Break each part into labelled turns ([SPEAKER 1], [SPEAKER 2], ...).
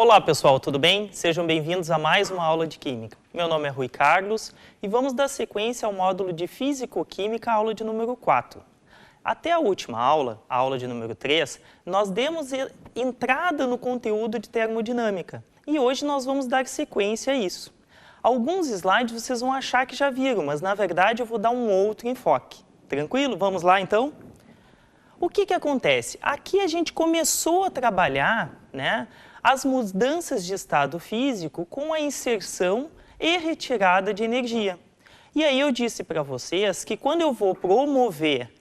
[SPEAKER 1] Olá pessoal, tudo bem? Sejam bem-vindos a mais uma aula de Química. Meu nome é Rui Carlos e vamos dar sequência ao módulo de Físico-Química, aula de número 4. Até a última aula, a aula de número 3, nós demos entrada no conteúdo de termodinâmica e hoje nós vamos dar sequência a isso. Alguns slides vocês vão achar que já viram, mas na verdade eu vou dar um outro enfoque. Tranquilo? Vamos lá então? O que acontece? Aqui a gente começou a trabalhar, as mudanças de estado físico com a inserção e retirada de energia. E aí eu disse para vocês que quando eu vou promover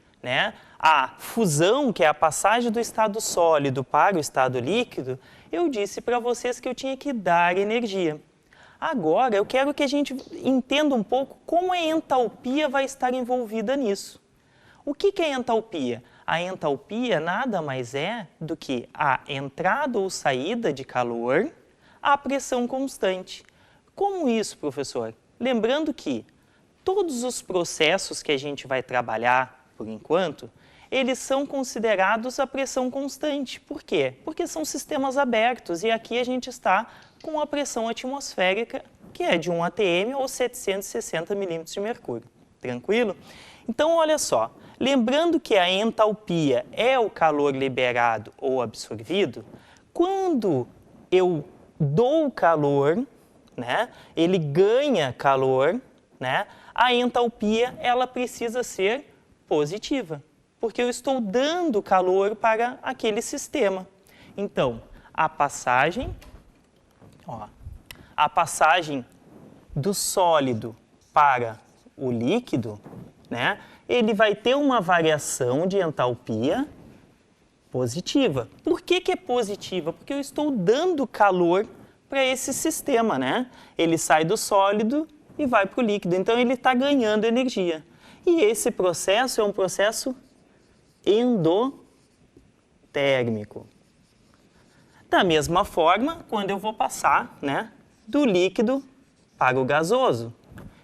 [SPEAKER 1] a fusão, que é a passagem do estado sólido para o estado líquido, eu disse para vocês que eu tinha que dar energia. Agora eu quero que a gente entenda um pouco como a entalpia vai estar envolvida nisso. O que é entalpia? A entalpia nada mais é do que a entrada ou saída de calor à pressão constante. Como isso, professor? Lembrando que todos os processos que a gente vai trabalhar, por enquanto, eles são considerados a pressão constante. Por quê? Porque são sistemas abertos e aqui a gente está com a pressão atmosférica, que é de 1 atm ou 760 milímetros de mercúrio. Tranquilo? Então, olha só. Lembrando que a entalpia é o calor liberado ou absorvido, quando eu dou calor, ele ganha calor, a entalpia ela precisa ser positiva, porque eu estou dando calor para aquele sistema. Então, a passagem do sólido para o líquido, ele vai ter uma variação de entalpia positiva. Por que é positiva? Porque eu estou dando calor para esse sistema, Ele sai do sólido e vai para o líquido, então ele está ganhando energia. E esse processo é um processo endotérmico. Da mesma forma, quando eu vou passar do líquido para o gasoso,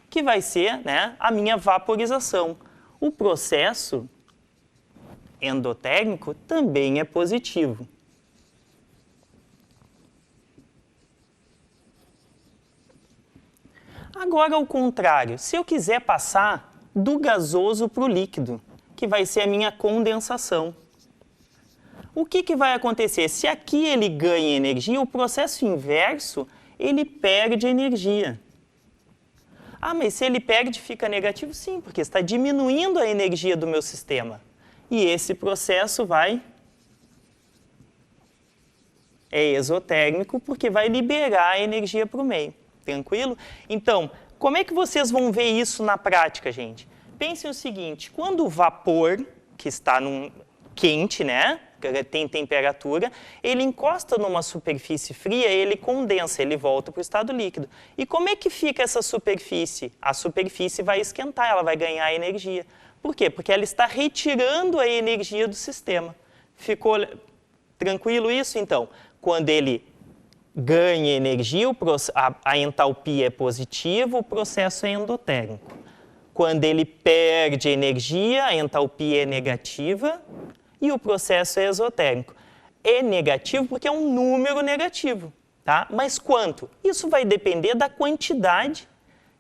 [SPEAKER 1] que vai ser a minha vaporização. O processo endotérmico também é positivo. Agora, ao contrário, se eu quiser passar do gasoso para o líquido, que vai ser a minha condensação. O que vai acontecer? Se aqui ele ganha energia, o processo inverso, ele perde energia. Ah, mas se ele perde, fica negativo? Sim, porque está diminuindo a energia do meu sistema. E esse processo é exotérmico, porque vai liberar a energia para o meio. Tranquilo? Então, como é que vocês vão ver isso na prática, gente? Pensem o seguinte, quando o vapor, que está quente, tem temperatura, ele encosta numa superfície fria, ele condensa, ele volta para o estado líquido. E como é que fica essa superfície? A superfície vai esquentar, ela vai ganhar energia. Por quê? Porque ela está retirando a energia do sistema. Ficou tranquilo isso? Então, quando ele ganha energia, a entalpia é positiva, o processo é endotérmico. Quando ele perde energia, a entalpia é negativa, e o processo é exotérmico. É negativo porque é um número negativo, tá? Mas quanto? Isso vai depender da quantidade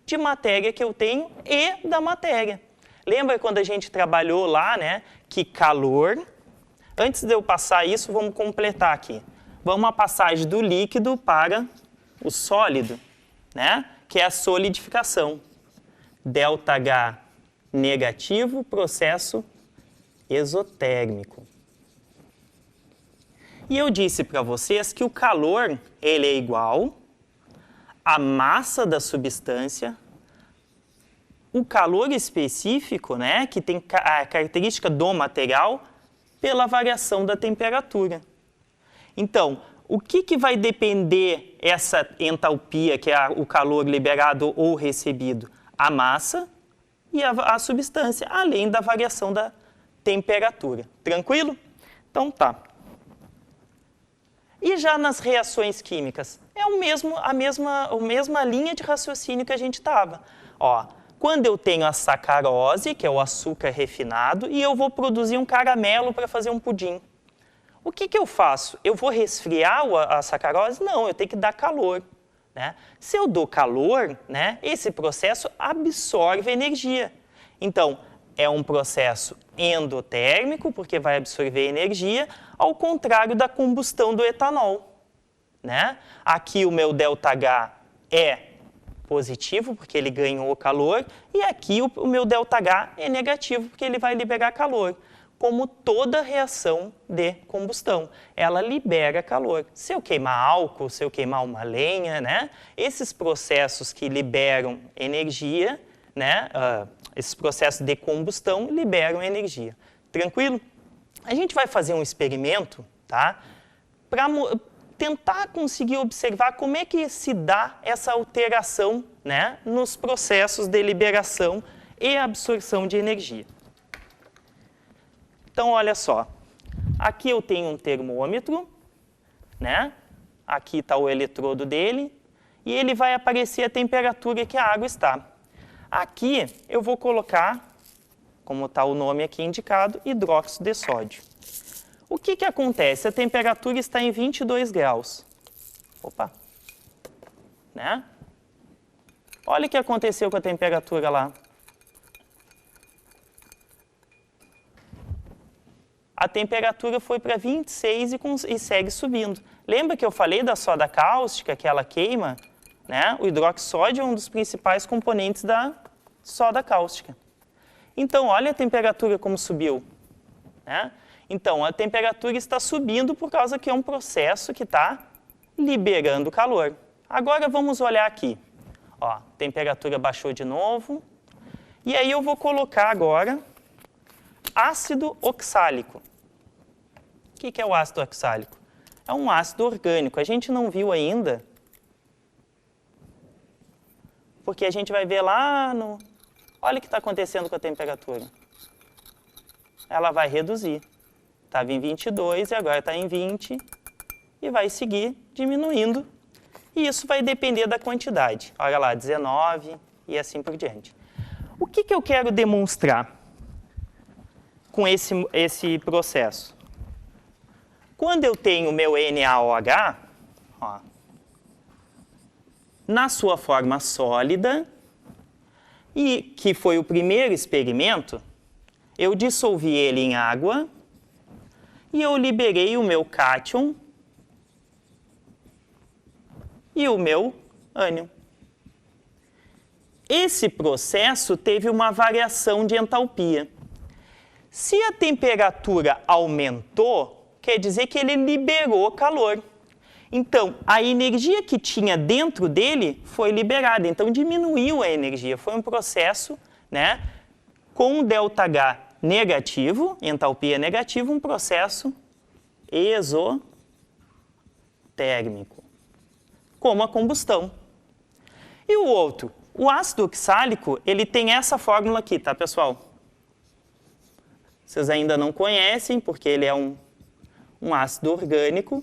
[SPEAKER 1] de matéria que eu tenho e da matéria. Lembra quando a gente trabalhou lá, que calor... Antes de eu passar isso, vamos completar aqui. Vamos a passagem do líquido para o sólido, que é a solidificação. ΔH negativo, processo exotérmico. E eu disse para vocês que o calor ele é igual à massa da substância, o calor específico, que tem a característica do material, pela variação da temperatura. Então, o que vai depender essa entalpia, que é o calor liberado ou recebido? A massa e a substância, além da variação da temperatura. Tranquilo? Então tá. E já nas reações químicas? É a mesma linha de raciocínio que a gente estava. Quando eu tenho a sacarose, que é o açúcar refinado, e eu vou produzir um caramelo para fazer um pudim. O que eu faço? Eu vou resfriar a sacarose? Não, eu tenho que dar calor. Né? Se eu dou calor, né, esse processo absorve energia. Então, é um processo endotérmico, porque vai absorver energia, ao contrário da combustão do etanol. Né? Aqui o meu ΔH é positivo, porque ele ganhou calor, e aqui o meu ΔH é negativo, porque ele vai liberar calor. Como toda reação de combustão, ela libera calor. Se eu queimar álcool, se eu queimar uma lenha, né, esses processos que liberam energia, né, esses processos de combustão liberam energia. Tranquilo? A gente vai fazer um experimento, tá, para tentar conseguir observar como é que se dá essa alteração, né, nos processos de liberação e absorção de energia. Então, olha só, aqui eu tenho um termômetro, né? Aqui está o eletrodo dele, e ele vai aparecer a temperatura que a água está. Aqui eu vou colocar, como está o nome aqui indicado, hidróxido de sódio. O que acontece? A temperatura está em 22 graus. Opa! Né? Olha o que aconteceu com a temperatura lá. A temperatura foi para 26 e segue subindo. Lembra que eu falei da soda cáustica, que ela queima? Né? O hidroxódio é um dos principais componentes da soda cáustica. Então, olha a temperatura como subiu. Né? Então, a temperatura está subindo por causa que é um processo que está liberando calor. Agora, vamos olhar aqui. Ó, a temperatura baixou de novo. E aí eu vou colocar agora ácido oxálico. O que é o ácido oxálico? É um ácido orgânico. A gente não viu ainda, porque a gente vai ver lá no... Olha o que está acontecendo com a temperatura. Ela vai reduzir. Estava em 22 e agora está em 20 e vai seguir diminuindo. E isso vai depender da quantidade. Olha lá, 19 e assim por diante. O que eu quero demonstrar com esse processo? Quando eu tenho o meu NaOH, ó, na sua forma sólida, e que foi o primeiro experimento, eu dissolvi ele em água e eu liberei o meu cátion e o meu ânion. Esse processo teve uma variação de entalpia. Se a temperatura aumentou, quer dizer que ele liberou calor. Então, a energia que tinha dentro dele foi liberada. Então, diminuiu a energia. Foi um processo, né, com ΔH negativo, entalpia negativa, um processo exotérmico, como a combustão. E o outro, o ácido oxálico, ele tem essa fórmula aqui, tá, pessoal? Vocês ainda não conhecem, porque ele é um ácido orgânico.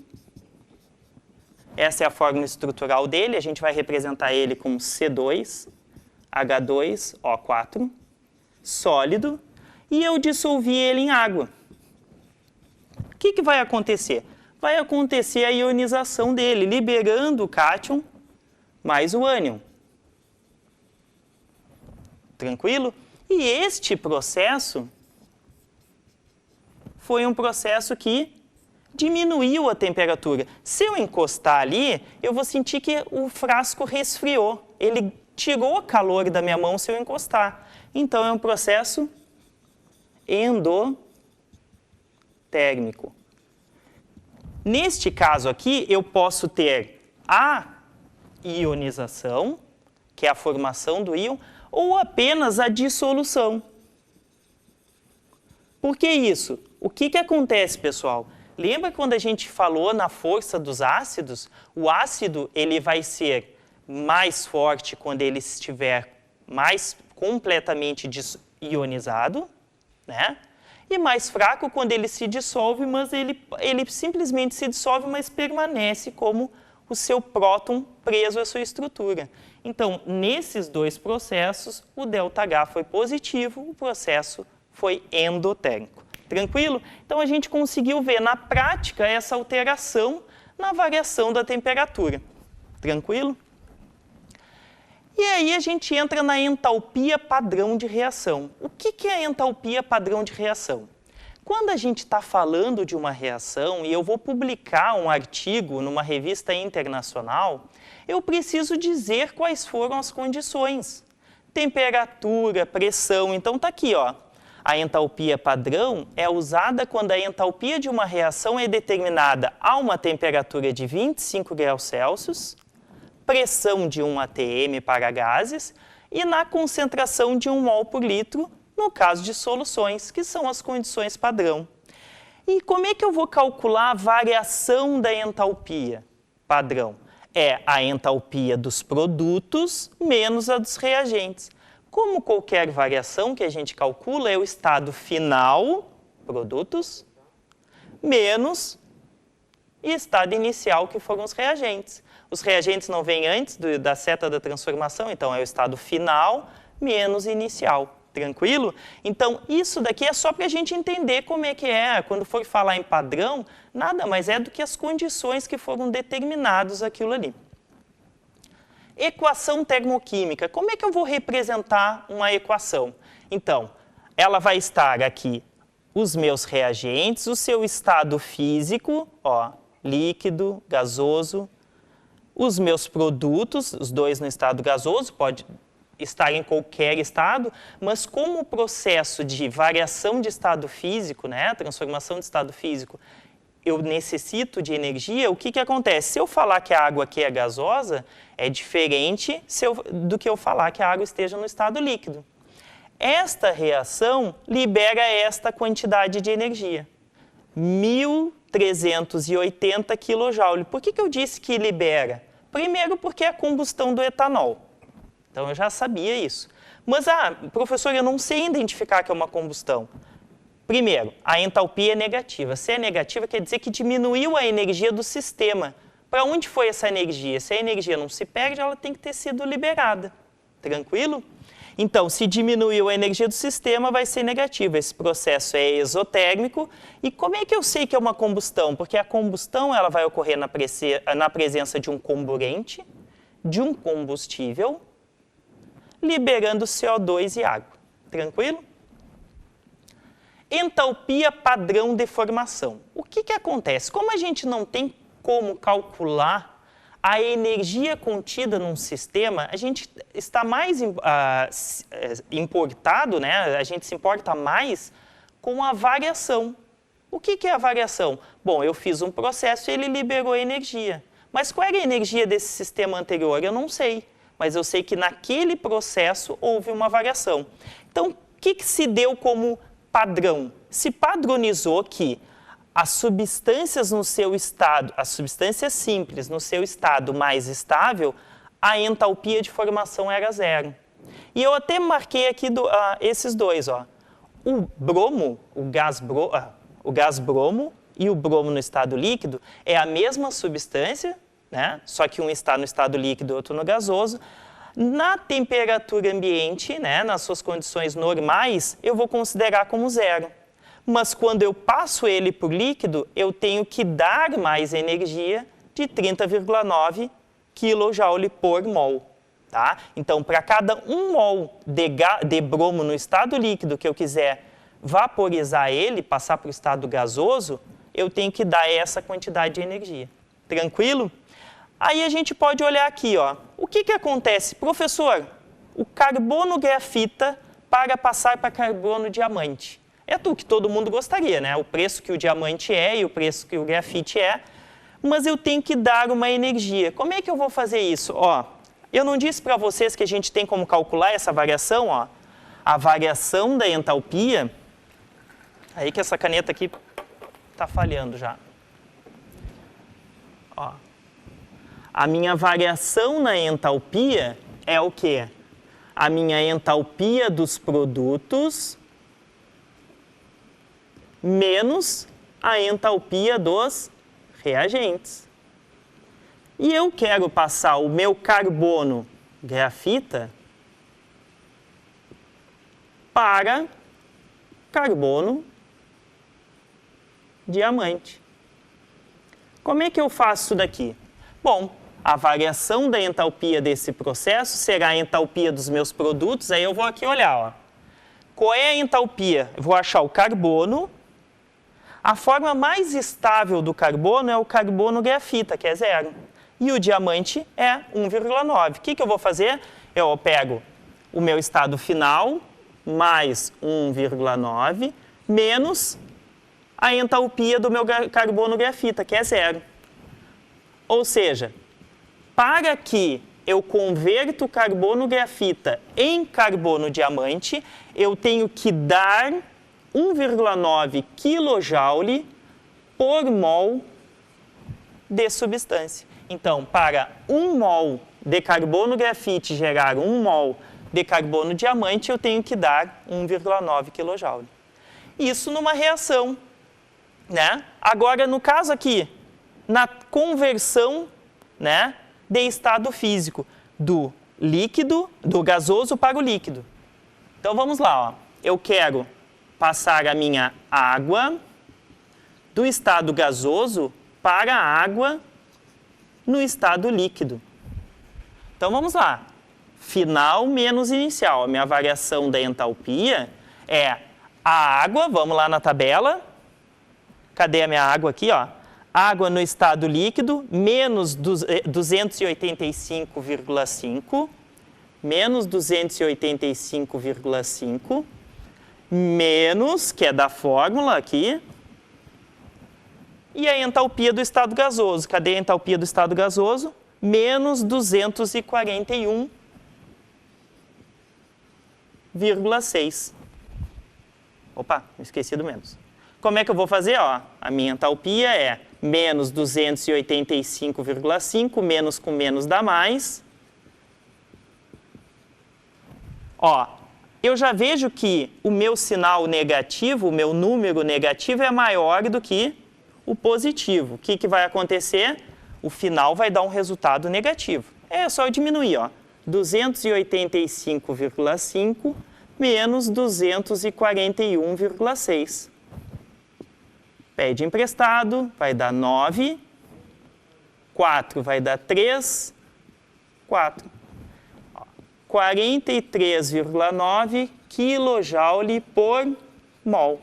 [SPEAKER 1] Essa é a fórmula estrutural dele. A gente vai representar ele com C2H2O4, sólido, e eu dissolvi ele em água. O que vai acontecer? Vai acontecer a ionização dele, liberando o cátion mais o ânion. Tranquilo? E este processo foi um processo que diminuiu a temperatura. Se eu encostar ali, eu vou sentir que o frasco resfriou. Ele tirou o calor da minha mão se eu encostar. Então, é um processo endotérmico. Neste caso aqui, eu posso ter a ionização, que é a formação do íon, ou apenas a dissolução. Por que isso? O que acontece, pessoal? Lembra quando a gente falou na força dos ácidos? O ácido ele vai ser mais forte quando ele estiver mais completamente ionizado, né? E mais fraco quando ele se dissolve, mas ele simplesmente se dissolve, mas permanece como o seu próton preso à sua estrutura. Então, nesses dois processos, o ΔH foi positivo, o processo foi endotérmico. Tranquilo? Então, a gente conseguiu ver na prática essa alteração na variação da temperatura. Tranquilo? E aí a gente entra na entalpia padrão de reação. O que é a entalpia padrão de reação? Quando a gente está falando de uma reação e eu vou publicar um artigo numa revista internacional, eu preciso dizer quais foram as condições. Temperatura, pressão, então está aqui, ó. A entalpia padrão é usada quando a entalpia de uma reação é determinada a uma temperatura de 25 graus Celsius, pressão de 1 atm para gases e na concentração de 1 mol por litro, no caso de soluções, que são as condições padrão. E como é que eu vou calcular a variação da entalpia padrão? É a entalpia dos produtos menos a dos reagentes. Como qualquer variação que a gente calcula, é o estado final, produtos, menos e estado inicial, que foram os reagentes. Os reagentes não vêm antes da seta da transformação, então é o estado final menos inicial. Tranquilo? Então, isso daqui é só para a gente entender como é que é. Quando for falar em padrão, nada mais é do que as condições que foram determinadas aquilo ali. Equação termoquímica. Como é que eu vou representar uma equação? Então, ela vai estar aqui os meus reagentes, o seu estado físico, ó, líquido, gasoso, os meus produtos, os dois no estado gasoso, pode estar em qualquer estado, mas como o processo de variação de estado físico, né, transformação de estado físico, eu necessito de energia, o que acontece? Se eu falar que a água aqui é gasosa, é diferente do que eu falar que a água esteja no estado líquido. Esta reação libera esta quantidade de energia, 1.380 kJ. Por que eu disse que libera? Primeiro, porque é a combustão do etanol. Então, eu já sabia isso. Mas, professor, eu não sei identificar que é uma combustão. Primeiro, a entalpia é negativa. Se é negativa, quer dizer que diminuiu a energia do sistema. Para onde foi essa energia? Se a energia não se perde, ela tem que ter sido liberada. Tranquilo? Então, se diminuiu a energia do sistema, vai ser negativa. Esse processo é exotérmico. E como é que eu sei que é uma combustão? Porque a combustão ela vai ocorrer na presença de um comburente, de um combustível, liberando CO2 e água. Tranquilo? Entalpia padrão de formação. O que acontece? Como a gente não tem como calcular a energia contida num sistema, a gente está mais importado, né? A gente se importa mais com a variação. O que é a variação? Bom, eu fiz um processo e ele liberou energia. Mas qual era a energia desse sistema anterior? Eu não sei. Mas eu sei que naquele processo houve uma variação. Então, o que se deu como padrão? Se padronizou que as substâncias no seu estado, as substâncias simples no seu estado mais estável, a entalpia de formação era zero. E eu até marquei aqui esses dois, ó. O bromo, o gás bromo e o bromo no estado líquido é a mesma substância, né? Só que um está no estado líquido e outro no gasoso. Na temperatura ambiente, né, nas suas condições normais, eu vou considerar como zero. Mas quando eu passo ele por líquido, eu tenho que dar mais energia de 30,9 kJ por mol. Tá? Então, para cada 1 mol de bromo no estado líquido que eu quiser vaporizar ele, passar para o estado gasoso, eu tenho que dar essa quantidade de energia. Tranquilo? Aí a gente pode olhar aqui, ó. O que acontece? Professor, o carbono grafita para passar para carbono diamante. É tudo que todo mundo gostaria, né? O preço que o diamante é e o preço que o grafite é. Mas eu tenho que dar uma energia. Como é que eu vou fazer isso? Ó, eu não disse para vocês que a gente tem como calcular essa variação, ó. A variação da entalpia. Aí que essa caneta aqui está falhando já. Ó. A minha variação na entalpia é o quê? A minha entalpia dos produtos menos a entalpia dos reagentes. E eu quero passar o meu carbono grafita para carbono diamante. Como é que eu faço isso daqui? Bom, a variação da entalpia desse processo será a entalpia dos meus produtos. Aí eu vou aqui olhar, ó. Qual é a entalpia? Eu vou achar o carbono. A forma mais estável do carbono é o carbono grafita, que é 0. E o diamante é 1,9. O que eu vou fazer? Eu pego o meu estado final, mais 1,9, menos a entalpia do meu carbono grafita, que é 0. Ou seja, para que eu converta o carbono grafita em carbono diamante, eu tenho que dar 1,9 kJ por mol de substância. Então, para 1 mol de carbono grafite gerar 1 mol de carbono diamante, eu tenho que dar 1,9 kJ. Isso numa reação, né? Agora, no caso aqui, na conversão, né, de estado físico do líquido, do gasoso para o líquido. Então, vamos lá, ó. Eu quero passar a minha água do estado gasoso para a água no estado líquido. Então, vamos lá. Final menos inicial. A minha variação da entalpia é a água, vamos lá na tabela. Cadê a minha água aqui, ó? Água no estado líquido, menos 285,5, menos 285,5, menos, que é da fórmula aqui, e a entalpia do estado gasoso. Cadê a entalpia do estado gasoso? Menos 241,6. Opa, esqueci do menos. Como é que eu vou fazer? Ó, a minha entalpia é menos 285,5, menos com menos dá mais. Ó, eu já vejo que o meu sinal negativo, o meu número negativo é maior do que o positivo. O que vai acontecer? O final vai dar um resultado negativo. É só eu diminuir, ó. 285,5 menos 241,6. Pede emprestado, vai dar 9. 4 vai dar 3. 4. 43,9 kJ por mol.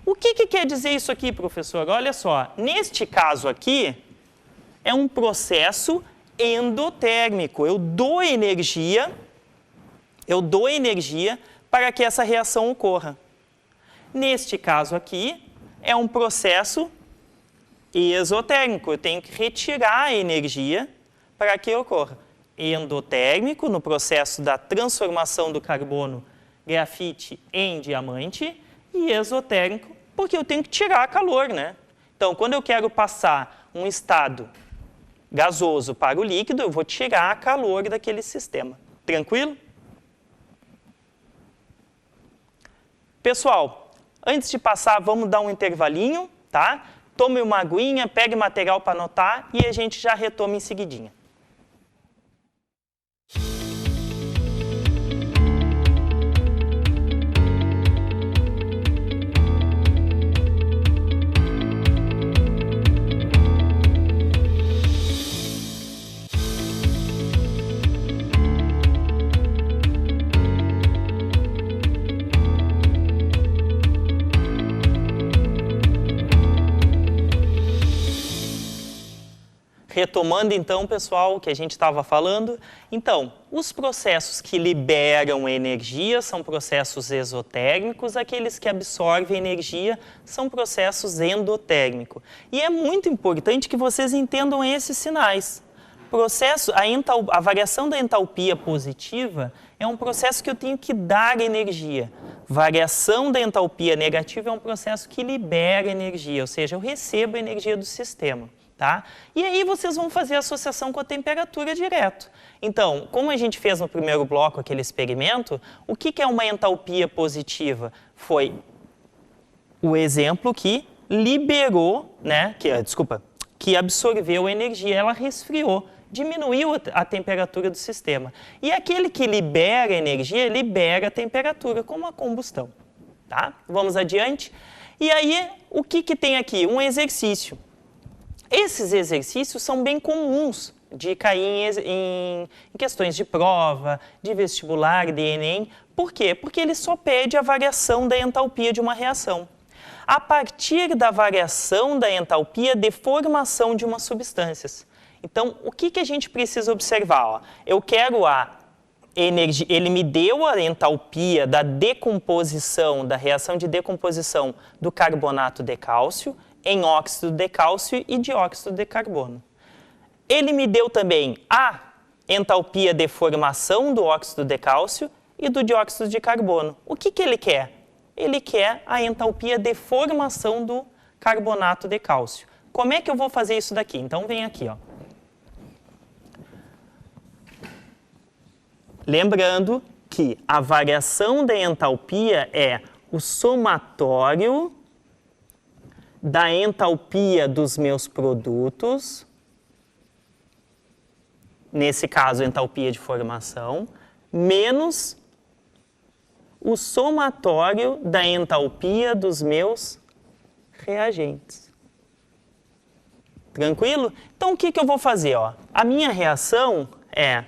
[SPEAKER 1] O que quer dizer isso aqui, professor? Olha só, neste caso aqui, é um processo endotérmico. Eu dou energia para que essa reação ocorra. Neste caso aqui, é um processo exotérmico. Eu tenho que retirar a energia para que ocorra. Endotérmico, no processo da transformação do carbono grafite em diamante, e exotérmico, porque eu tenho que tirar calor, né? Então, quando eu quero passar um estado gasoso para o líquido, eu vou tirar calor daquele sistema. Tranquilo? Pessoal, antes de passar, vamos dar um intervalinho, tá? Tome uma aguinha, pegue material para anotar e a gente já retoma em seguidinha. Retomando então, pessoal, o que a gente estava falando. Então, os processos que liberam energia são processos exotérmicos, aqueles que absorvem energia são processos endotérmicos. E é muito importante que vocês entendam esses sinais. A variação da entalpia positiva é um processo que eu tenho que dar energia. Variação da entalpia negativa é um processo que libera energia, ou seja, eu recebo a energia do sistema. Tá? E aí vocês vão fazer a associação com a temperatura direto. Então, como a gente fez no primeiro bloco aquele experimento, o que é uma entalpia positiva? Foi o exemplo que liberou, né, que absorveu a energia, ela resfriou, diminuiu a temperatura do sistema. E aquele que libera energia, libera a temperatura, como a combustão. Tá? Vamos adiante. E aí, o que tem aqui? Um exercício. Esses exercícios são bem comuns de cair em questões de prova, de vestibular, de Enem. Por quê? Porque ele só pede a variação da entalpia de uma reação. A partir da variação da entalpia de formação de umas substâncias. Então, o que a gente precisa observar? Ó? Eu quero a energia, ele me deu a entalpia da decomposição, da reação de decomposição do carbonato de cálcio em óxido de cálcio e dióxido de carbono. Ele me deu também a entalpia de formação do óxido de cálcio e do dióxido de carbono. O que ele quer? Ele quer a entalpia de formação do carbonato de cálcio. Como é que eu vou fazer isso daqui? Então, vem aqui, ó. Lembrando que a variação da entalpia é o somatório da entalpia dos meus produtos, nesse caso, entalpia de formação, menos o somatório da entalpia dos meus reagentes. Tranquilo? Então, o que eu vou fazer? Ó? A minha reação é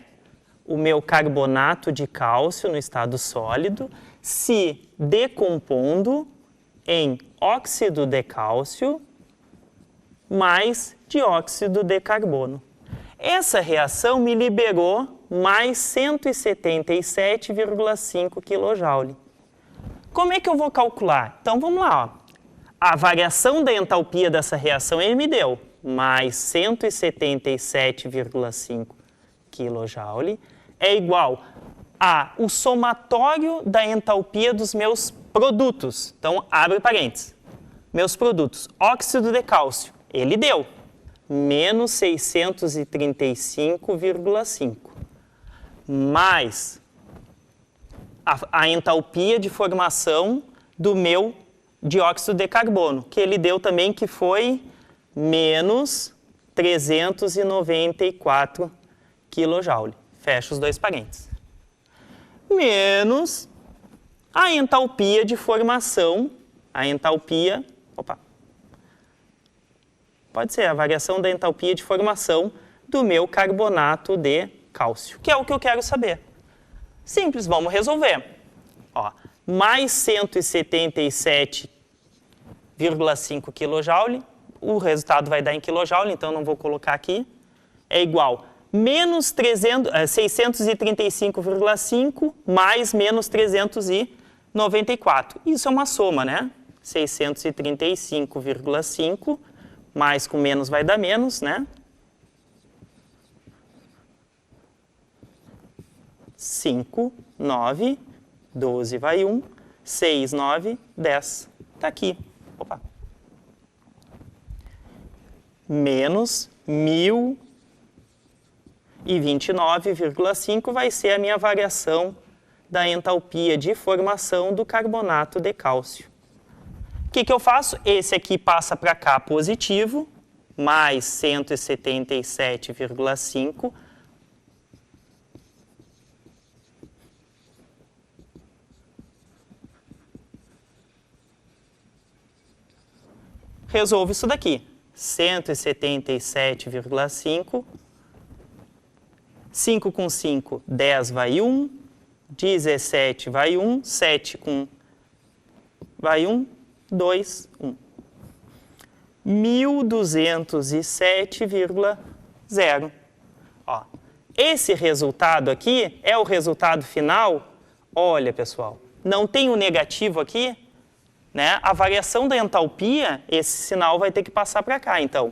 [SPEAKER 1] o meu carbonato de cálcio no estado sólido se decompondo em óxido de cálcio mais dióxido de carbono. Essa reação me liberou mais 177,5 kJ. Como é que eu vou calcular? Então, vamos lá. Ó. A variação da entalpia dessa reação ele me deu mais 177,5 kJ é igual ao somatório da entalpia dos meus produtos. Então, abre parênteses. Meus produtos. Óxido de cálcio, ele deu menos 635,5. Mais a entalpia de formação do meu dióxido de carbono, que ele deu também, que foi menos 394 kJ. Fecha os dois parênteses. Menos a entalpia de formação, a entalpia, pode ser a variação da entalpia de formação do meu carbonato de cálcio, que é o que eu quero saber. Simples, vamos resolver. Ó, mais 177,5 kJ, o resultado vai dar em kJ, então não vou colocar aqui, é igual menos 635,5 mais menos 394. Isso é uma soma, né? 635,5 mais com menos vai dar menos, né? 5, 9, 12 vai 1, 6, 9, 10. Está aqui. Opa. Menos 1029,5 vai ser a minha variação da entalpia de formação do carbonato de cálcio. O que eu faço? Esse aqui passa para cá positivo, mais 177,5. Resolvo isso daqui. 177,5. 5 com 5, 10 vai 1. 17 vai 1. 7 com vai 1. 2, 1. 1207,0. Ó, esse resultado aqui é o resultado final. Olha, pessoal, não tem o negativo aqui, né? A variação da entalpia, esse sinal vai ter que passar para cá. Então,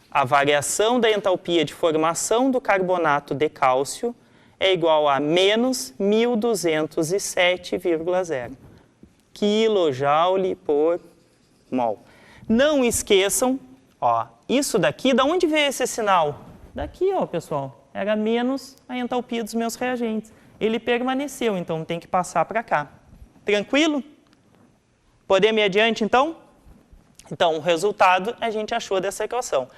[SPEAKER 1] a variação da entalpia de formação do carbonato de cálcio é igual a menos 1207,0 kJ por mol. Não esqueçam, ó, isso daqui, da onde veio esse sinal? Daqui, ó, pessoal, era menos a entalpia dos meus reagentes. Ele permaneceu, então tem que passar para cá. Tranquilo? Podemos ir adiante, então? Então, o resultado a gente achou dessa equação.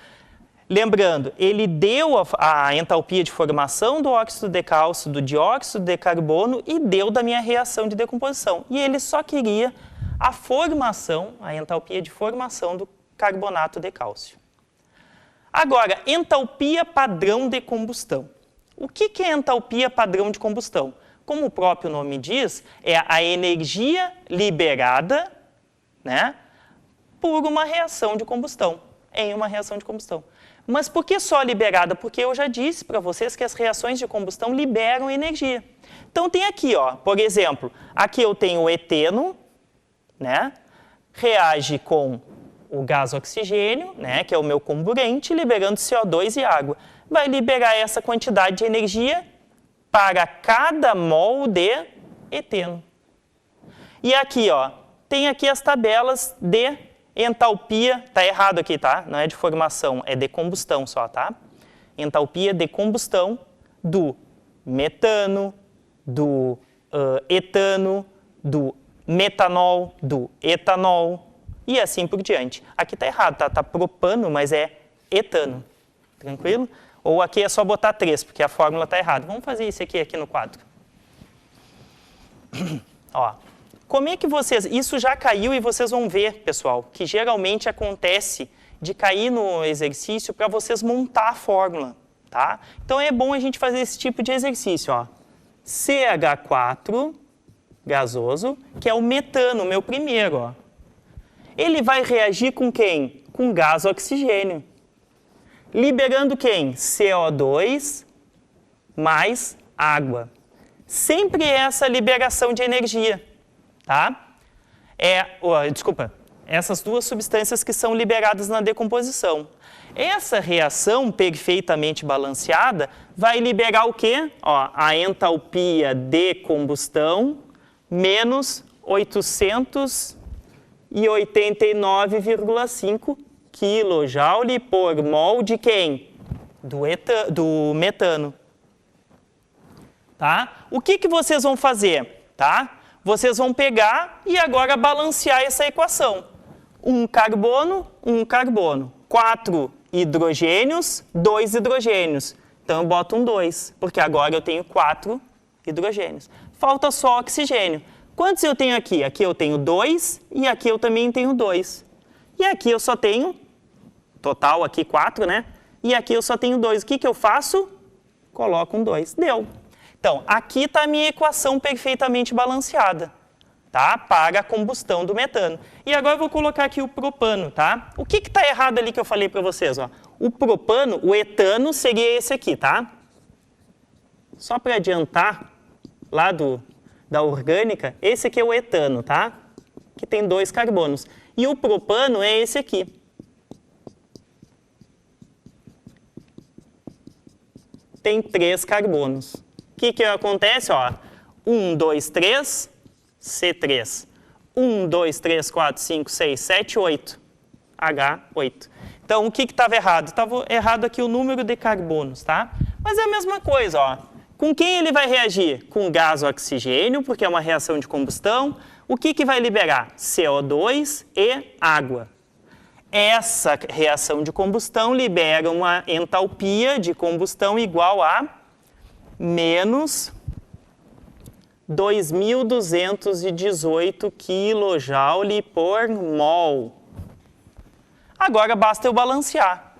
[SPEAKER 1] Lembrando, ele deu a entalpia de formação do óxido de cálcio, do dióxido de carbono e deu da minha reação de decomposição. E ele só queria a formação, a entalpia de formação do carbonato de cálcio. Agora, entalpia padrão de combustão. O que é entalpia padrão de combustão? Como o próprio nome diz, é a energia liberada, né, por uma reação de combustão, em uma reação de combustão. Mas por que só liberada? Porque eu já disse para vocês que as reações de combustão liberam energia. Então tem aqui, ó, por exemplo, aqui eu tenho o eteno, né, reage com o gás oxigênio, né, que é o meu comburente, liberando CO2 e água. Vai liberar essa quantidade de energia para cada mol de eteno. E aqui, ó, tem aqui as tabelas de entalpia, tá errado aqui, tá? Não é de formação, é de combustão só, tá? Entalpia de combustão do metano, do etano, do metanol, do etanol e assim por diante. Aqui tá errado, tá? Tá propano, mas é etano. Tranquilo? Ou aqui é só botar 3, porque a fórmula tá errada. Vamos fazer isso aqui no quadro. Ó, como é que vocês... Isso já caiu e vocês vão ver, pessoal, que geralmente acontece de cair no exercício para vocês montar a fórmula, tá? Então é bom a gente fazer esse tipo de exercício, ó. CH4 gasoso, que é o metano, meu primeiro, ó. Ele vai reagir com quem? Com gás oxigênio. Liberando quem? CO2 mais água. Sempre essa liberação de energia, tá? Desculpa, essas duas substâncias que são liberadas na decomposição. Essa reação perfeitamente balanceada vai liberar o quê? Ó, a entalpia de combustão menos 889,5 kJ por mol de quem? Do metano. Tá? O que vocês vão fazer? Tá? Vocês vão pegar e agora balancear essa equação. Um carbono. 4 hidrogênios, 2 hidrogênios. Então eu boto um 2, porque agora eu tenho 4 hidrogênios. Falta só oxigênio. Quantos eu tenho aqui? Aqui eu tenho 2 e aqui eu também tenho 2. E aqui eu só tenho, total aqui 4, né? E aqui eu só tenho 2. O que eu faço? Coloco um 2. Deu. Então, aqui está a minha equação perfeitamente balanceada, tá? Para a combustão do metano. E agora eu vou colocar aqui o propano, tá? O que está errado ali que eu falei para vocês, ó? O propano, o etano seria esse aqui, tá? Só para adiantar, lá da orgânica, esse aqui é o etano, tá? Que tem 2 carbonos. E o propano é esse aqui. Tem 3 carbonos. O que acontece? Ó, 1, 2, 3, C3. 1, 2, 3, 4, 5, 6, 7, 8. H8. Então, o que estava errado? Estava errado aqui o número de carbonos, tá? Mas é a mesma coisa, ó. Com quem ele vai reagir? Com gás oxigênio, porque é uma reação de combustão. O que vai liberar? CO2 e água. Essa reação de combustão libera uma entalpia de combustão igual a menos 2.218 kJ por mol. Agora basta eu balancear.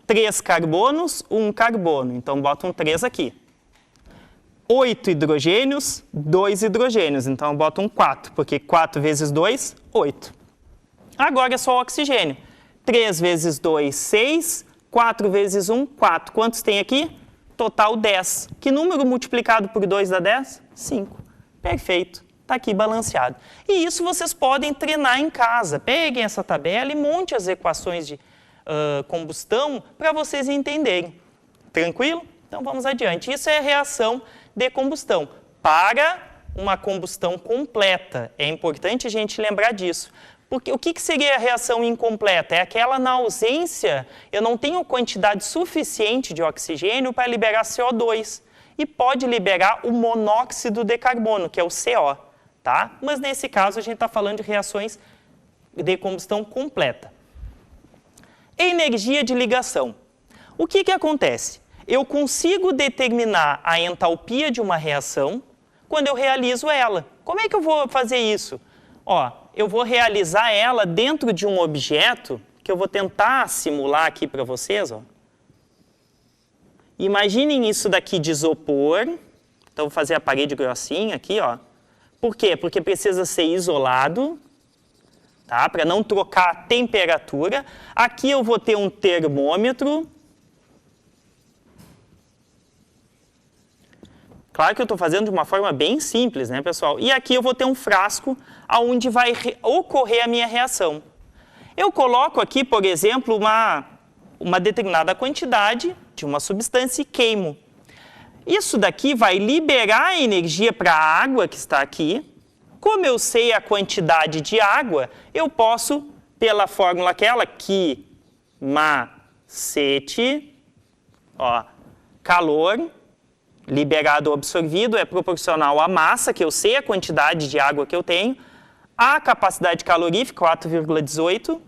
[SPEAKER 1] 3 carbonos, 1 carbono. Então boto um 3 aqui. 8 hidrogênios, 2 hidrogênios. Então eu boto um 4, porque 4 vezes 2, 8. Agora é só o oxigênio. 3 vezes 2, 6. 4 vezes 1, 4. Quantos tem aqui? Total 10. Que número multiplicado por 2 dá 10? 5. Perfeito. Está aqui balanceado. E isso vocês podem treinar em casa. Peguem essa tabela e monte as equações de combustão para vocês entenderem. Tranquilo? Então vamos adiante. Isso é a reação de combustão para uma combustão completa. É importante a gente lembrar disso. Porque o que seria a reação incompleta? É aquela na ausência, eu não tenho quantidade suficiente de oxigênio para liberar CO2. E pode liberar o monóxido de carbono, que é o CO. Tá? Mas nesse caso a gente está falando de reações de combustão completa. Energia de ligação. O que acontece? Eu consigo determinar a entalpia de uma reação quando eu realizo ela. Como é que eu vou fazer isso? Ó, eu vou realizar ela dentro de um objeto que eu vou tentar simular aqui para vocês. Ó. Imaginem isso daqui de isopor. Então, vou fazer a parede grossinha aqui. Ó. Por quê? Porque precisa ser isolado, tá? Para não trocar a temperatura. Aqui eu vou ter um termômetro. Claro que eu estou fazendo de uma forma bem simples, né, pessoal? E aqui eu vou ter um frasco onde vai ocorrer a minha reação. Eu coloco aqui, por exemplo, uma determinada quantidade de uma substância e queimo. Isso daqui vai liberar a energia para a água que está aqui. Como eu sei a quantidade de água, eu posso, pela fórmula aquela, que macete, ó, calor liberado ou absorvido é proporcional à massa, que eu sei a quantidade de água que eu tenho, a capacidade calorífica, 4,18,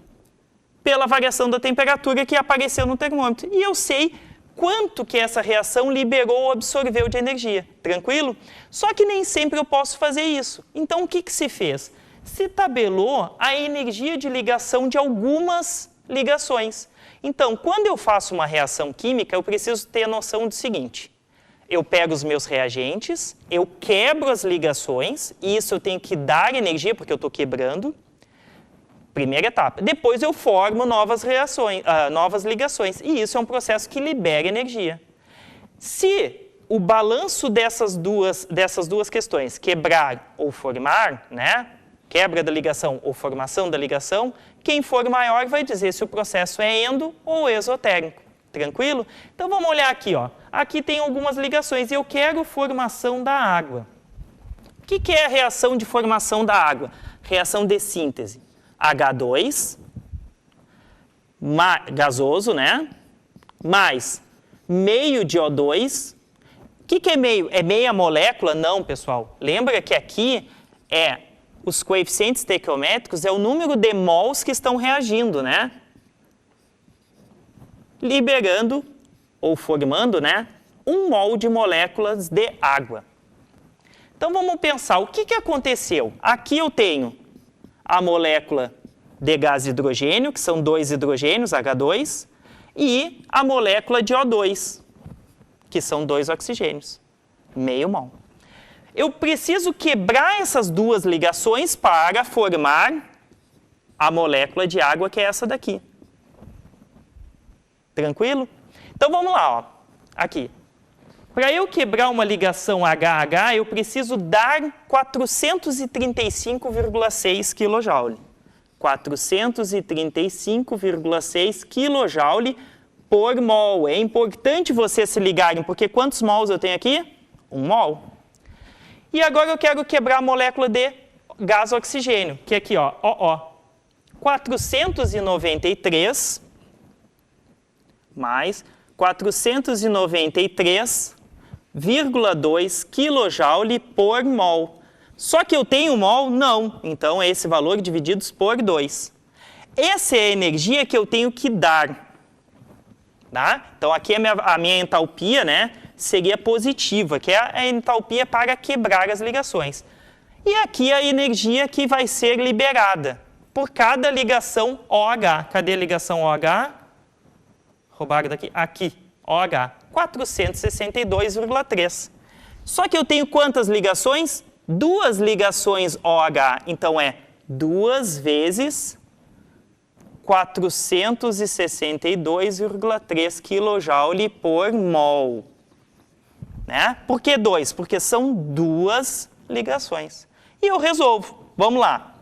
[SPEAKER 1] pela variação da temperatura que apareceu no termômetro. E eu sei quanto que essa reação liberou ou absorveu de energia. Tranquilo? Só que nem sempre eu posso fazer isso. Então, o que se fez? Se tabelou a energia de ligação de algumas ligações. Então, quando eu faço uma reação química, eu preciso ter noção do seguinte. Eu pego os meus reagentes, eu quebro as ligações, e isso eu tenho que dar energia, porque eu estou quebrando. Primeira etapa. Depois eu formo novas ligações, e isso é um processo que libera energia. Se o balanço dessas duas questões, quebrar ou formar, né? Quebra da ligação ou formação da ligação, quem for maior vai dizer se o processo é endo ou exotérmico. Tranquilo? Então vamos olhar aqui, ó. Aqui tem algumas ligações e eu quero formação da água. O que é a reação de formação da água? Reação de síntese. H2, gasoso, né? Mais meio de O2. O que é meio? É meia molécula? Não, pessoal. Lembra que aqui os coeficientes estequiométricos é o número de mols que estão reagindo, né? Liberando, ou formando, né, 1 mol de moléculas de água. Então, vamos pensar, o que aconteceu? Aqui eu tenho a molécula de gás de hidrogênio, que são 2 hidrogênios, H2, e a molécula de O2, que são 2 oxigênios, meio mol. Eu preciso quebrar essas duas ligações para formar a molécula de água, que é essa daqui. Tranquilo? Então vamos lá, ó. Aqui. Para eu quebrar uma ligação HH, eu preciso dar 435,6 kJ. 435,6 kJ por mol. É importante vocês se ligarem, porque quantos mols eu tenho aqui? 1 mol. E agora eu quero quebrar a molécula de gás oxigênio, que é aqui, ó, OO. 493 mais 493,2 kJ por mol. Só que eu tenho mol? Não. Então, é esse valor divididos por 2. Essa é a energia que eu tenho que dar. Tá? Então, aqui a minha entalpia, né, seria positiva, que é a entalpia para quebrar as ligações. E aqui a energia que vai ser liberada por cada ligação OH. Cadê a ligação OH? Roubaram daqui? Aqui, OH, 462,3. Só que eu tenho quantas ligações? 2 ligações OH. Então, é 2 vezes 462,3 kJ por mol. Né? Por que 2? Porque são 2 ligações. E eu resolvo. Vamos lá.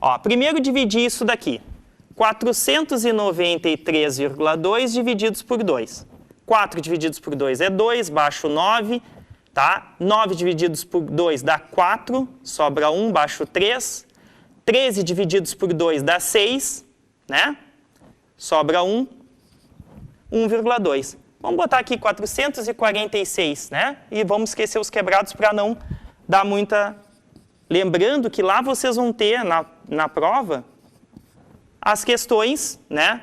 [SPEAKER 1] Ó, primeiro dividir isso daqui. 493,2 divididos por 2. 4 divididos por 2 é 2, baixo 9, tá? 9 divididos por 2 dá 4, sobra 1, baixo 3. 13 divididos por 2 dá 6, né? Sobra 1, 1,2. Vamos botar aqui 446, né? E vamos esquecer os quebrados para não dar muita... Lembrando que lá vocês vão ter, na prova, as questões, né?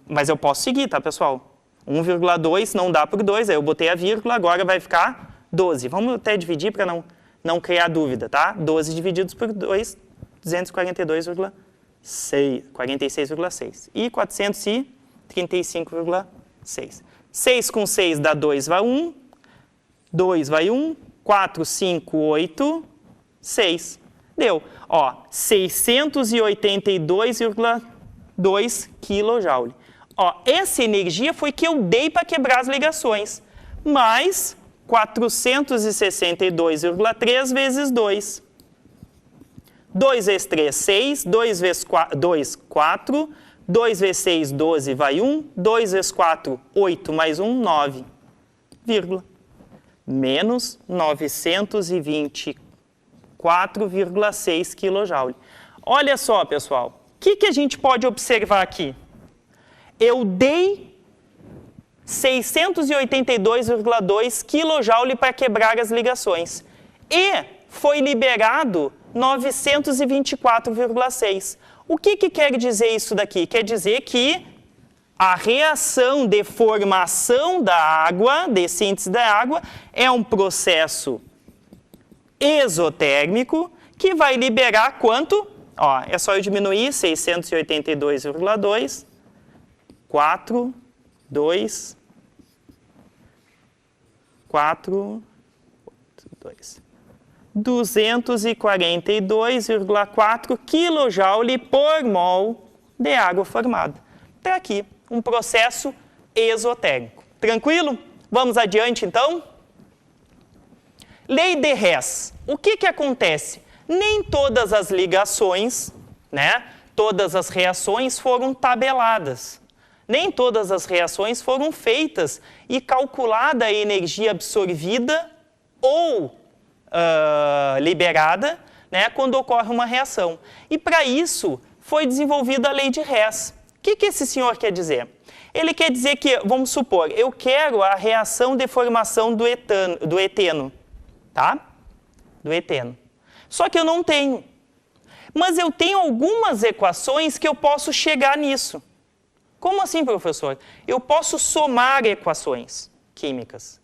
[SPEAKER 1] Mas eu posso seguir, tá, pessoal? 1,2 não dá por 2, aí eu botei a vírgula, agora vai ficar 12. Vamos até dividir para não criar dúvida, tá? 12 divididos por 2 242,46 e 435,6. 6 com 6 dá 2, vai 1. 2 vai 1. 4, 5, 8, 6. Deu. Ó, 682,2 kJ. Ó, essa energia foi que eu dei para quebrar as ligações. Mais 462,3 vezes 2. 2 vezes 3, 6. 2 vezes 2, 4. 2 vezes 6, 12, vai 1. 2 vezes 4, 8, mais 1, 9. Vírgula. Menos 924,6 kJ. Olha só, pessoal. O que a gente pode observar aqui? Eu dei 682,2 kJ para quebrar as ligações. E foi liberado 924,6. O que quer dizer isso daqui? Quer dizer que a reação de formação da água, de síntese da água, é um processo exotérmico que vai liberar quanto? Ó, é só eu diminuir 682,2, 4, 2, 4, 2. 242,4 kJ por mol de água formada. Está aqui, um processo exotérmico. Tranquilo? Vamos adiante, então? Lei de Hess. O que acontece? Nem todas as ligações, né, todas as reações foram tabeladas. Nem todas as reações foram feitas e calculada a energia absorvida ou liberada, né, quando ocorre uma reação. E para isso foi desenvolvida a lei de Hess. O que esse senhor quer dizer? Ele quer dizer que, vamos supor, eu quero a reação de formação do eteno, tá? Do eteno. Só que eu não tenho. Mas eu tenho algumas equações que eu posso chegar nisso. Como assim, professor? Eu posso somar equações químicas,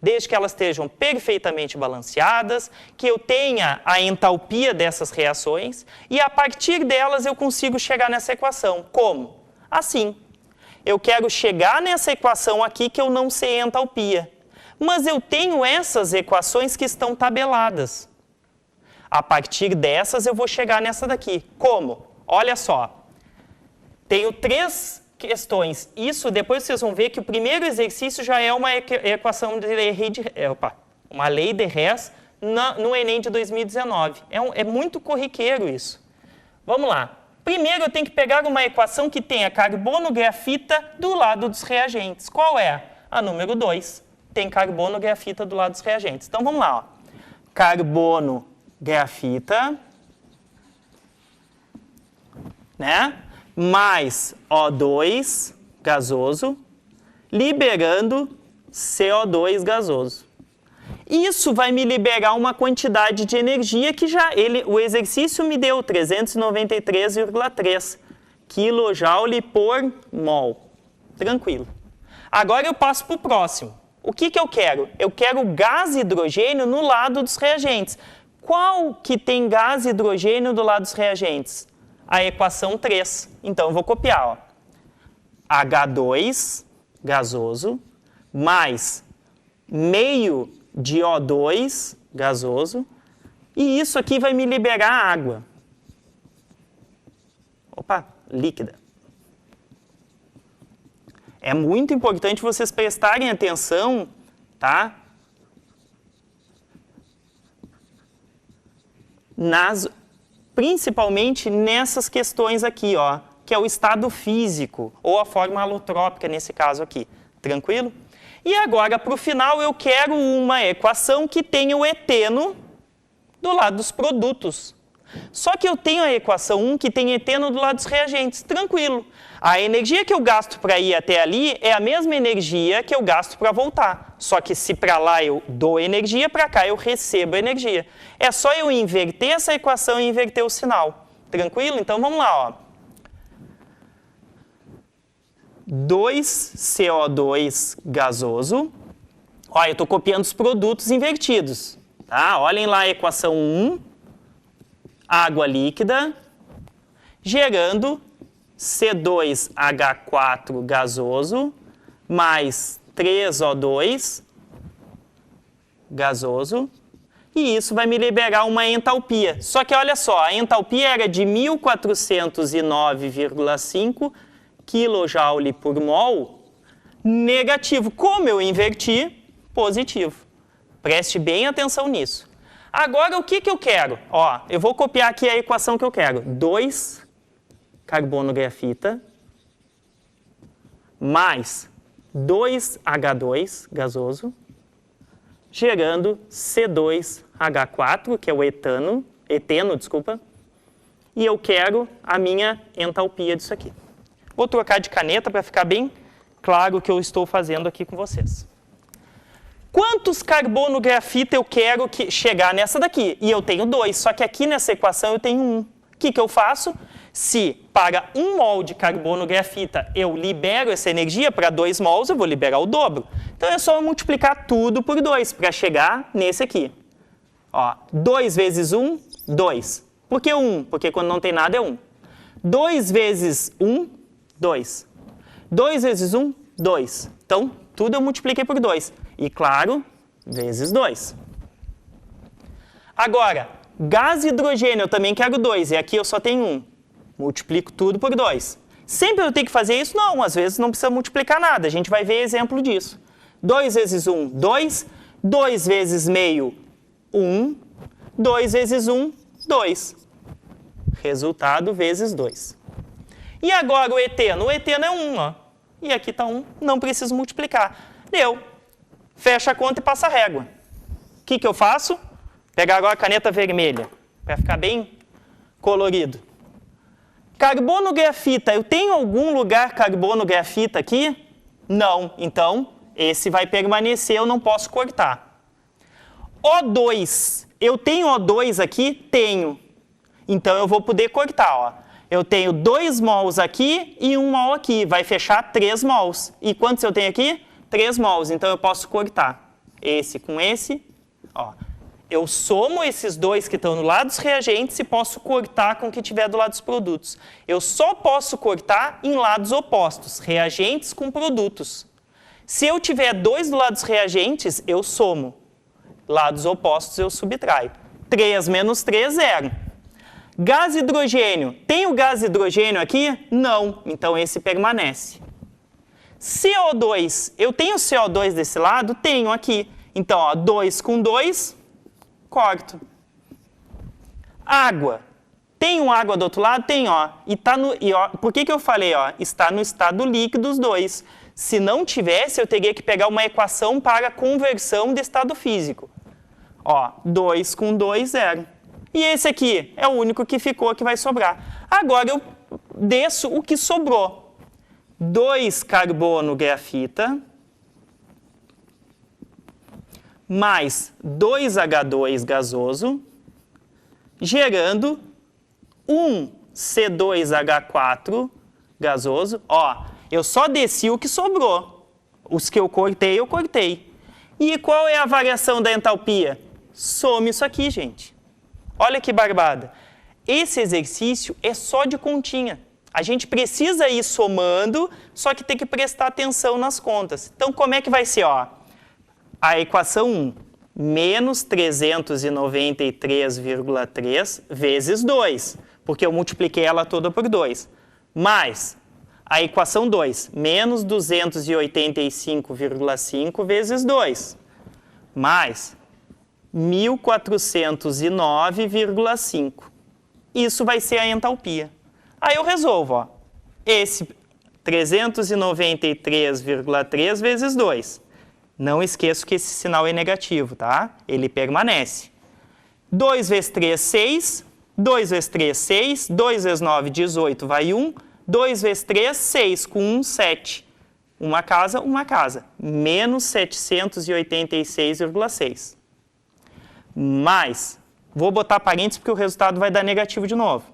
[SPEAKER 1] desde que elas estejam perfeitamente balanceadas, que eu tenha a entalpia dessas reações, e a partir delas eu consigo chegar nessa equação. Como? Assim. Eu quero chegar nessa equação aqui que eu não sei a entalpia, mas eu tenho essas equações que estão tabeladas. A partir dessas eu vou chegar nessa daqui. Como? Olha só. Tenho 3 questões. Isso, depois vocês vão ver que o primeiro exercício já é uma equação de uma lei de Hess no Enem de 2019. É muito corriqueiro isso. Vamos lá. Primeiro eu tenho que pegar uma equação que tenha carbono, grafita do lado dos reagentes. Qual é? A número 2. Tem carbono, grafita do lado dos reagentes. Então vamos lá. Ó. Carbono, grafita, né? Mais O2 gasoso, liberando CO2 gasoso. Isso vai me liberar uma quantidade de energia que o exercício me deu 393,3 kJ por mol. Tranquilo. Agora eu passo para o próximo. O que eu quero? Eu quero gás hidrogênio no lado dos reagentes. Qual que tem gás hidrogênio do lado dos reagentes? A equação 3. Então, eu vou copiar. Ó. H2 gasoso mais meio de O2 gasoso. E isso aqui vai me liberar água. Opa, líquida. É muito importante vocês prestarem atenção, tá? Principalmente nessas questões aqui, ó, que é o estado físico, ou a forma alotrópica nesse caso aqui. Tranquilo? E agora, para o final, eu quero uma equação que tenha o eteno do lado dos produtos. Só que eu tenho a equação 1 que tem eteno do lado dos reagentes. Tranquilo. A energia que eu gasto para ir até ali é a mesma energia que eu gasto para voltar. Só que se para lá eu dou energia, para cá eu recebo energia. É só eu inverter essa equação e inverter o sinal. Tranquilo? Então vamos lá. Ó. 2CO2 gasoso. Ó, eu estou copiando os produtos invertidos. Tá? Olhem lá a equação 1. água líquida, gerando C2H4 gasoso, mais 3O2 gasoso, e isso vai me liberar uma entalpia. Só que olha só, a entalpia era de 1409,5 kJ por mol, negativo. Como eu inverti, positivo. Preste bem atenção nisso. Agora, o que eu quero? Ó, eu vou copiar aqui a equação que eu quero. 2 carbono grafita mais 2H2 gasoso, gerando C2H4, que é o eteno, e eu quero a minha entalpia disso aqui. Vou trocar de caneta para ficar bem claro o que eu estou fazendo aqui com vocês. Quantos carbono grafita eu quero chegar nessa daqui? E eu tenho 2, só que aqui nessa equação eu tenho 1. O que eu faço? Se para 1 mol de carbono grafita eu libero essa energia, para 2 mols eu vou liberar o dobro. Então é só eu multiplicar tudo por 2 para chegar nesse aqui. Ó, 2 vezes 1, 2. Por que 1? Porque quando não tem nada é 1. 2 vezes 1, 2. 2 vezes 1, 2. Então, tudo eu multipliquei por 2. E, claro, vezes 2. Agora, gás hidrogênio eu também quero 2. E aqui eu só tenho 1. Multiplico tudo por 2. Sempre eu tenho que fazer isso? Não, às vezes não precisa multiplicar nada. A gente vai ver exemplo disso. 2 vezes 1, 2. 2 vezes meio, 1. 2 vezes 1, 2. Resultado vezes 2. E agora o eteno? O eteno é 1, ó. E aqui está 1. Não preciso multiplicar. Deu. Fecha a conta e passa a régua. O que eu faço? Pegar agora a caneta vermelha, para ficar bem colorido. Carbono grafita, eu tenho algum lugar carbono grafita aqui? Não. Então, esse vai permanecer, eu não posso cortar. O2, eu tenho O2 aqui? Tenho. Então, eu vou poder cortar, ó. Eu tenho 2 mols aqui e 1 mol aqui. Vai fechar 3 mols. E quantos eu tenho aqui? 3 mols. Então, eu posso cortar esse com esse. Ó. Eu somo esses dois que estão no lado dos reagentes e posso cortar com o que tiver do lado dos produtos. Eu só posso cortar em lados opostos, reagentes com produtos. Se eu tiver 2 do lado dos reagentes, eu somo. Lados opostos, eu subtraio. 3 menos 3, 0. Gás hidrogênio. Tem o gás hidrogênio aqui? Não. Então, esse permanece. CO2. Eu tenho CO2 desse lado? Tenho aqui. Então, ó, 2 com 2, corto. Água. Tem água do outro lado? Tem, ó. E tá no, e, ó, por que eu falei, ó? Está no estado líquido os dois. Se não tivesse, eu teria que pegar uma equação para a conversão de estado físico. Ó, 2 com 2, 0. E esse aqui é o único que ficou, que vai sobrar. Agora eu desço o que sobrou. 2 carbono grafita mais 2H2 gasoso, gerando 1 C2H4 gasoso. Ó, eu só desci o que sobrou. Os que eu cortei, eu cortei. E qual é a variação da entalpia? Some isso aqui, gente. Olha que barbada. Esse exercício é só de continha. A gente precisa ir somando, só que tem que prestar atenção nas contas. Então, como é que vai ser? Ó, a equação 1, menos 393,3 vezes 2, porque eu multipliquei ela toda por 2, mais a equação 2, menos 285,5 vezes 2, mais 1409,5. Isso vai ser a entalpia. Aí eu resolvo, ó, esse 393,3 vezes 2. Não esqueço que esse sinal é negativo, tá? Ele permanece. 2 vezes 3, 6. 2 vezes 3, 6. 2 vezes 9, 18, vai 1. 2 vezes 3, 6. Com 1, 7. Uma casa, uma casa. Menos 786,6. Mais, vou botar parênteses porque o resultado vai dar negativo de novo.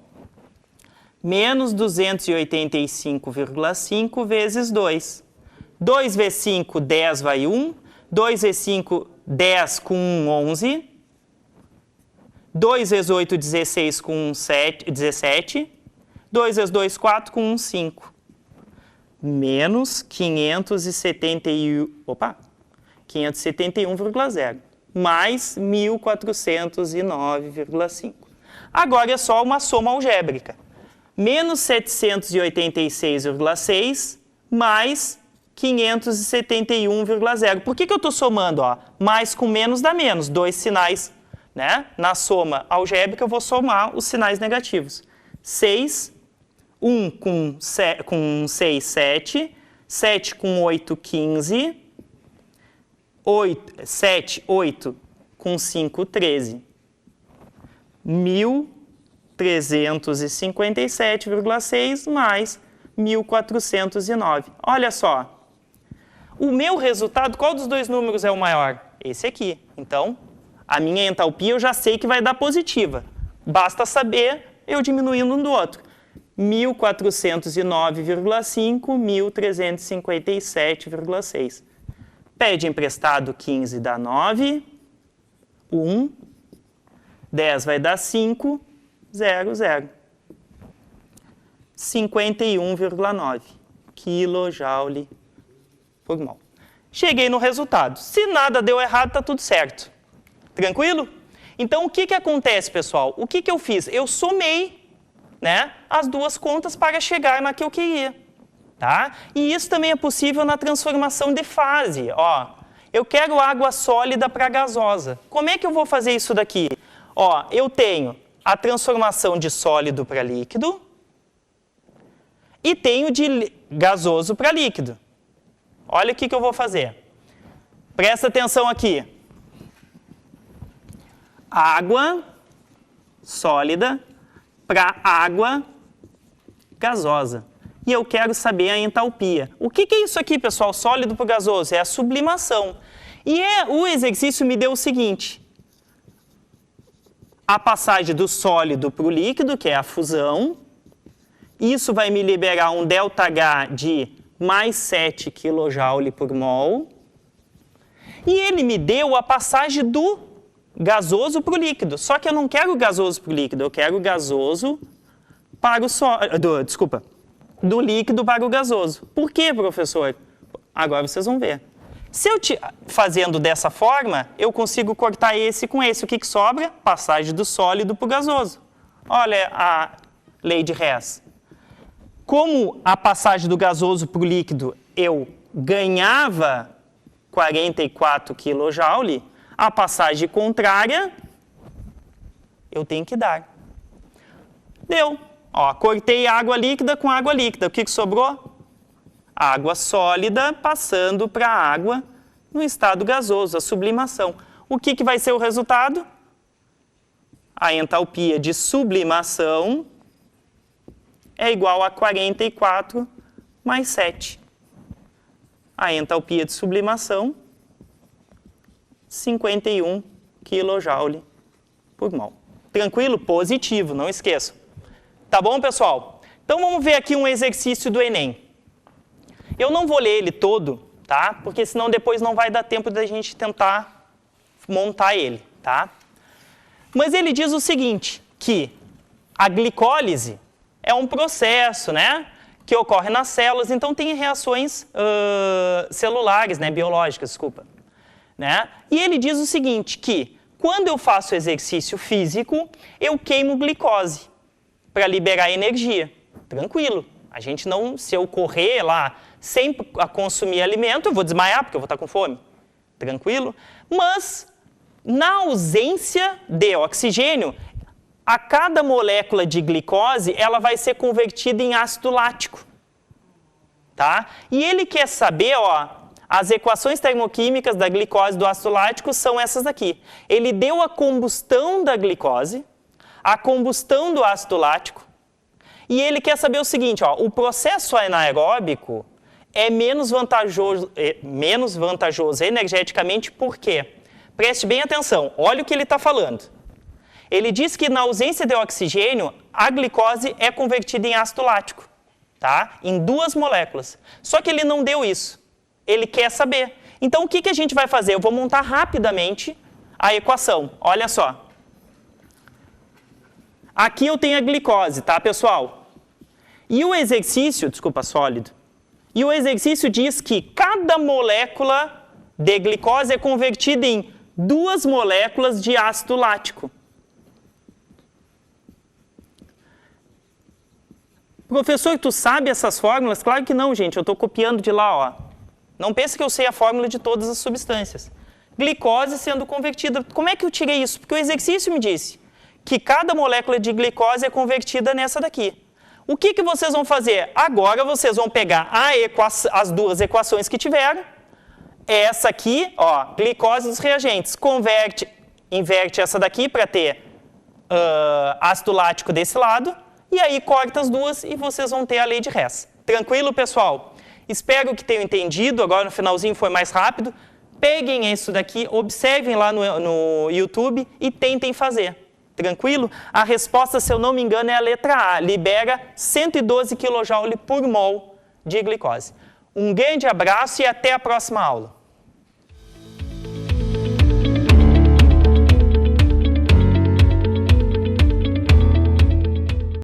[SPEAKER 1] Menos 285,5 vezes 2. 2 vezes 5, 10, vai 1. 2 vezes 5, 10 com 1, 11. 2 vezes 8, 16 com 17. 2 vezes 2, 4 com 1, 5. Menos 571,0. Mais 1.409,5. Agora é só uma soma algébrica. Menos 786,6 mais 571,0. Por que eu estou somando? Ó? Mais com menos dá menos. Dois sinais, né? Na soma algébrica eu vou somar os sinais negativos. 6, 1 com 6, 7. 7 com 8, 15. 7, 8 com 5, 13. 1.357,6 mais 1.409. Olha só. O meu resultado, qual dos dois números é o maior? Esse aqui. Então, a minha entalpia eu já sei que vai dar positiva. Basta saber eu diminuindo um do outro. 1.409,5, 1.357,6. Pede emprestado 15 dá 9. 1. 10 vai dar 5. 0, 0. 51,9 kJ por mol. Cheguei no resultado. Se nada deu errado, está tudo certo. Tranquilo? Então, o que acontece, pessoal? O que eu fiz? Eu somei, né, as duas contas para chegar na que eu queria. Tá? E isso também é possível na transformação de fase. Ó, eu quero água sólida para gasosa. Como é que eu vou fazer isso daqui? Ó, eu tenho a transformação de sólido para líquido e tenho de gasoso para líquido. Olha o que eu vou fazer. Presta atenção aqui. Água sólida para água gasosa. E eu quero saber a entalpia. O que é isso aqui, pessoal? Sólido para gasoso? É a sublimação. E o exercício me deu o seguinte. A passagem do sólido para o líquido, que é a fusão. Isso vai me liberar um ΔH de mais 7 kJ por mol. E ele me deu a passagem do gasoso para o líquido. Só que eu não quero gasoso para o líquido, eu quero gasoso para o sólido. Desculpa. Do líquido para o gasoso. Por quê, professor? Agora vocês vão ver. Se eu fazendo dessa forma, eu consigo cortar esse com esse. O que sobra? Passagem do sólido para o gasoso. Olha a lei de Hess. Como a passagem do gasoso para o líquido eu ganhava 44 kJ, a passagem contrária eu tenho que dar. Deu. Ó, cortei água líquida com água líquida. O que sobrou? Água sólida passando para água no estado gasoso, a sublimação. O que vai ser o resultado? A entalpia de sublimação é igual a 44 mais 7. A entalpia de sublimação, 51 kJ por mol. Tranquilo? Positivo, não esqueçam. Tá bom, pessoal? Então vamos ver aqui um exercício do Enem. Eu não vou ler ele todo, tá? Porque senão depois não vai dar tempo da gente tentar montar ele, tá? Mas ele diz o seguinte, que a glicólise é um processo, né, que ocorre nas células, então tem reações celulares, né, biológicas, desculpa. Né? E ele diz o seguinte, que quando eu faço exercício físico, eu queimo glicose para liberar energia. Tranquilo. A gente não, se eu correr lá sem consumir alimento, eu vou desmaiar porque eu vou estar com fome. Tranquilo? Mas, na ausência de oxigênio, a cada molécula de glicose, ela vai ser convertida em ácido lático. Tá? E ele quer saber, ó, as equações termoquímicas da glicose e do ácido lático são essas daqui. Ele deu a combustão da glicose, a combustão do ácido lático, e ele quer saber o seguinte, ó, o processo anaeróbico é menos vantajoso energeticamente, por quê? Preste bem atenção, olha o que ele está falando. Ele diz que na ausência de oxigênio, a glicose é convertida em ácido lático, tá? Em 2 moléculas. Só que ele não deu isso. Ele quer saber. Então, o que a gente vai fazer? Eu vou montar rapidamente a equação. Olha só. Aqui eu tenho a glicose, tá, pessoal? E o exercício, desculpa, sólido. E o exercício diz que cada molécula de glicose é convertida em 2 moléculas de ácido lático. Professor, tu sabe essas fórmulas? Claro que não, gente. Eu estou copiando de lá, ó. Não pense que eu sei a fórmula de todas as substâncias. Glicose sendo convertida. Como é que eu tirei isso? Porque o exercício me disse que cada molécula de glicose é convertida nessa daqui. O que vocês vão fazer? Agora vocês vão pegar as 2 equações que tiveram. Essa aqui, ó, glicose dos reagentes. Inverte essa daqui para ter ácido lático desse lado. E aí corta as 2 e vocês vão ter a lei de Hess. Tranquilo, pessoal? Espero que tenham entendido. Agora no finalzinho foi mais rápido. Peguem isso daqui, observem lá no YouTube e tentem fazer. Tranquilo? A resposta, se eu não me engano, é a letra A. Libera 112 kJ por mol de glicose. Um grande abraço e até a próxima aula.